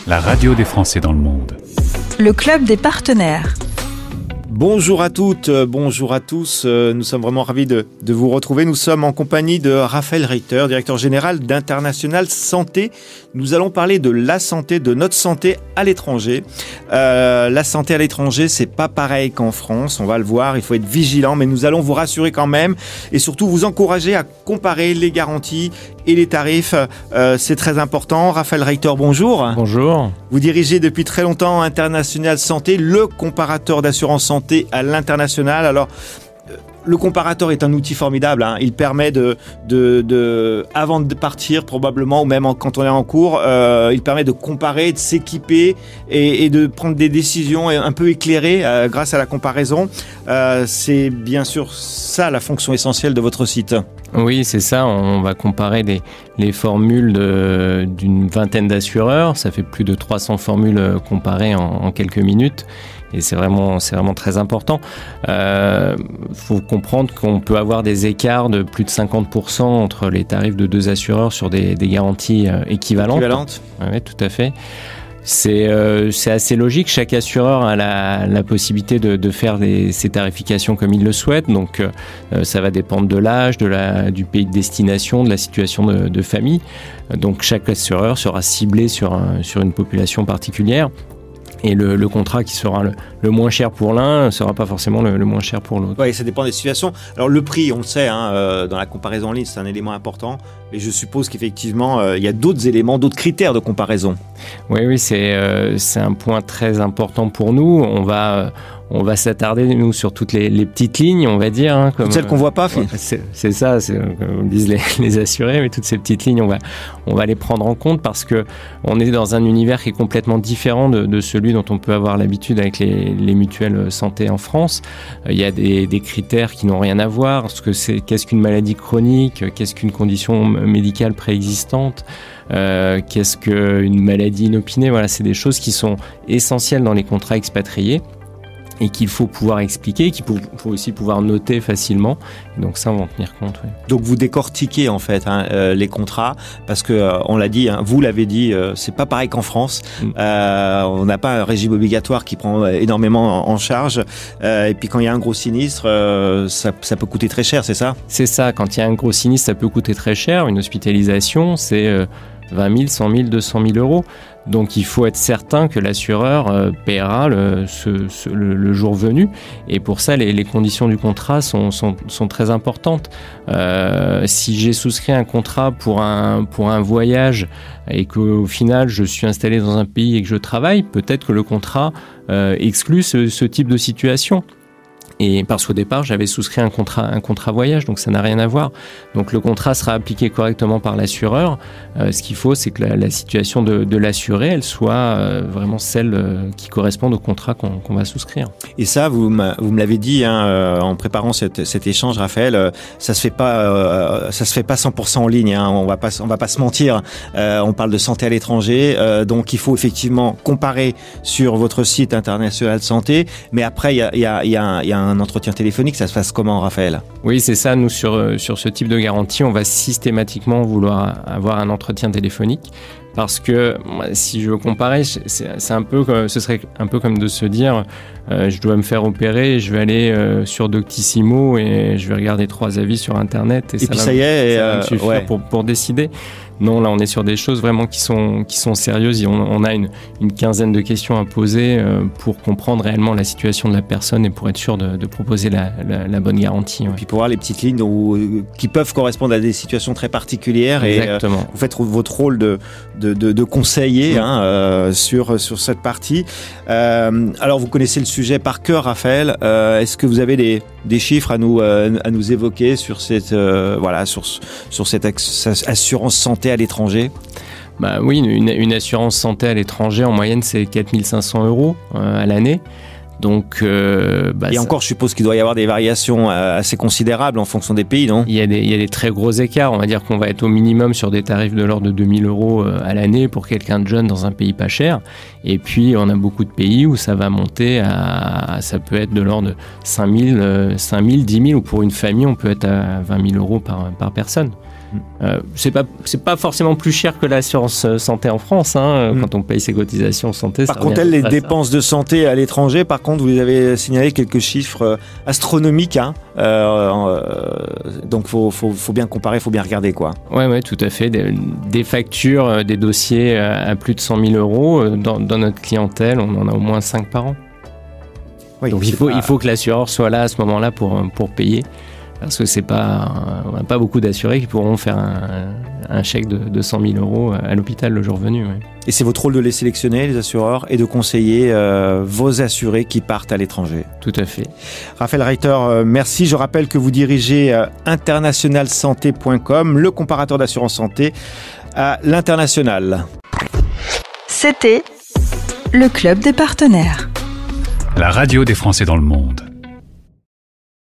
la radio des Français dans le monde. Le club des partenaires. Bonjour à toutes, bonjour à tous. Nous sommes vraiment ravis de vous retrouver. Nous sommes en compagnie de Raphaël Reiter, directeur général d'International Santé. Nous allons parler de la santé, de notre santé à l'étranger. La santé à l'étranger, c'est pas pareil qu'en France. On va le voir, il faut être vigilant, mais nous allons vous rassurer quand même et surtout vous encourager à comparer les garanties et les tarifs. C'est très important. Raphaël Reiter, bonjour. Bonjour. Vous dirigez depuis très longtemps International Santé, le comparateur d'assurance santé à l'international. Alors, le comparateur est un outil formidable. Il permet avant de partir probablement, ou même quand on est en cours, il permet de comparer, de s'équiper et de prendre des décisions un peu éclairées grâce à la comparaison. C'est bien sûr ça la fonction essentielle de votre site. Oui, c'est ça. On va comparer les formules d'une vingtaine d'assureurs. Ça fait plus de 300 formules comparées en quelques minutes. Et c'est vraiment très important. Faut comprendre qu'on peut avoir des écarts de plus de 50% entre les tarifs de deux assureurs sur des garanties équivalentes. Oui, tout à fait. C'est assez logique. Chaque assureur a la possibilité de faire ses tarifications comme il le souhaite. Donc, ça va dépendre de l'âge, du pays de destination, de la situation de famille. Donc, chaque assureur sera ciblé sur une population particulière. Et le contrat qui sera le moins cher pour l'un ne sera pas forcément le moins cher pour l'autre. Oui, ça dépend des situations. Alors le prix, on le sait, dans la comparaison en ligne, c'est un élément important. Mais je suppose qu'effectivement, il y a d'autres éléments, d'autres critères de comparaison. Oui, c'est un point très important pour nous. On va s'attarder, nous, sur toutes les petites lignes, on va dire. Comme celles qu'on ne voit pas. C'est ça, comme disent les assurés, mais toutes ces petites lignes, on va les prendre en compte parce qu'on est dans un univers qui est complètement différent de celui dont on peut avoir l'habitude avec les mutuelles santé en France. Il y a des critères qui n'ont rien à voir. Qu'est-ce qu'une maladie chronique? Qu'est-ce qu'une condition médicale préexistante? Qu'est-ce qu'une maladie inopinée? Voilà, c'est des choses qui sont essentielles dans les contrats expatriés et qu'il faut pouvoir expliquer, qu'il faut aussi pouvoir noter facilement. Et donc ça, on va en tenir compte. Oui. Donc vous décortiquez en fait les contrats parce que on l'a dit, vous l'avez dit, c'est pas pareil qu'en France. On n'a pas un régime obligatoire qui prend énormément en charge. Et puis quand il y a un gros sinistre, ça peut coûter très cher, c'est ça? C'est ça. Quand il y a un gros sinistre, ça peut coûter très cher. Une hospitalisation, c'est 20 000, 100 000, 200 000 euros. Donc il faut être certain que l'assureur paiera le jour venu. Et pour ça, les conditions du contrat sont très importantes. Si j'ai souscrit un contrat pour un voyage et qu'au final je suis installé dans un pays et que je travaille, peut-être que le contrat exclut ce type de situation. Et parce qu'au départ, j'avais souscrit un contrat voyage, donc ça n'a rien à voir. Donc le contrat sera appliqué correctement par l'assureur. Ce qu'il faut, c'est que la situation de l'assuré, elle soit vraiment celle qui corresponde au contrat qu'on va souscrire. Et ça, vous me l'avez dit en préparant cet échange, Raphaël, ça se fait pas 100% en ligne. On va pas se mentir. On parle de santé à l'étranger, donc il faut effectivement comparer sur votre site International Santé. Mais après, il y a un entretien téléphonique, ça se passe comment, Raphaël? Oui, c'est ça. Nous, sur ce type de garantie, on va systématiquement vouloir avoir un entretien téléphonique parce que si je veux comparer, ce serait un peu comme de se dire je dois me faire opérer, je vais aller sur Doctissimo et je vais regarder 3 avis sur Internet et ça va me suffire pour décider. Non, là, on est sur des choses vraiment qui sont sérieuses. Et on a une quinzaine de questions à poser pour comprendre réellement la situation de la personne et pour être sûr de proposer la bonne garantie. Ouais. Et puis pour voir les petites lignes qui peuvent correspondre à des situations très particulières. Exactement. Et vous faites votre rôle de conseiller sur cette partie. Alors, vous connaissez le sujet par cœur, Raphaël. Est-ce que vous avez des chiffres à nous évoquer sur cette assurance santé à l'étranger? Oui, une assurance santé à l'étranger, en moyenne, c'est 4 500 € à l'année. Donc, et encore, je suppose qu'il doit y avoir des variations assez considérables en fonction des pays, non ? Il y a des très gros écarts. On va dire qu'on va être au minimum sur des tarifs de l'ordre de 2 000 € à l'année pour quelqu'un de jeune dans un pays pas cher. Et puis, on a beaucoup de pays où ça va monter ça peut être de l'ordre de 5 000, 10 000, ou pour une famille, on peut être à 20 000 € par personne. C'est pas forcément plus cher que l'assurance santé en France, quand on paye ses cotisations santé. Par contre, les dépenses de santé à l'étranger, par contre, vous avez signalé quelques chiffres astronomiques. Donc, faut bien comparer, faut bien regarder, quoi. Ouais, tout à fait. Des factures, des dossiers à plus de 100 000 euros. Dans notre clientèle, on en a au moins 5 par an. Oui, donc, il faut que l'assureur soit là à ce moment-là pour payer. Parce que on n'a pas beaucoup d'assurés qui pourront faire un chèque de 100 000 euros à l'hôpital le jour venu. Ouais. Et c'est votre rôle de les sélectionner, les assureurs, et de conseiller vos assurés qui partent à l'étranger. Tout à fait. Raphaël Reiter, merci. Je rappelle que vous dirigez internationalsanté.com, le comparateur d'assurance santé à l'international. C'était le Club des partenaires. La radio des Français dans le monde.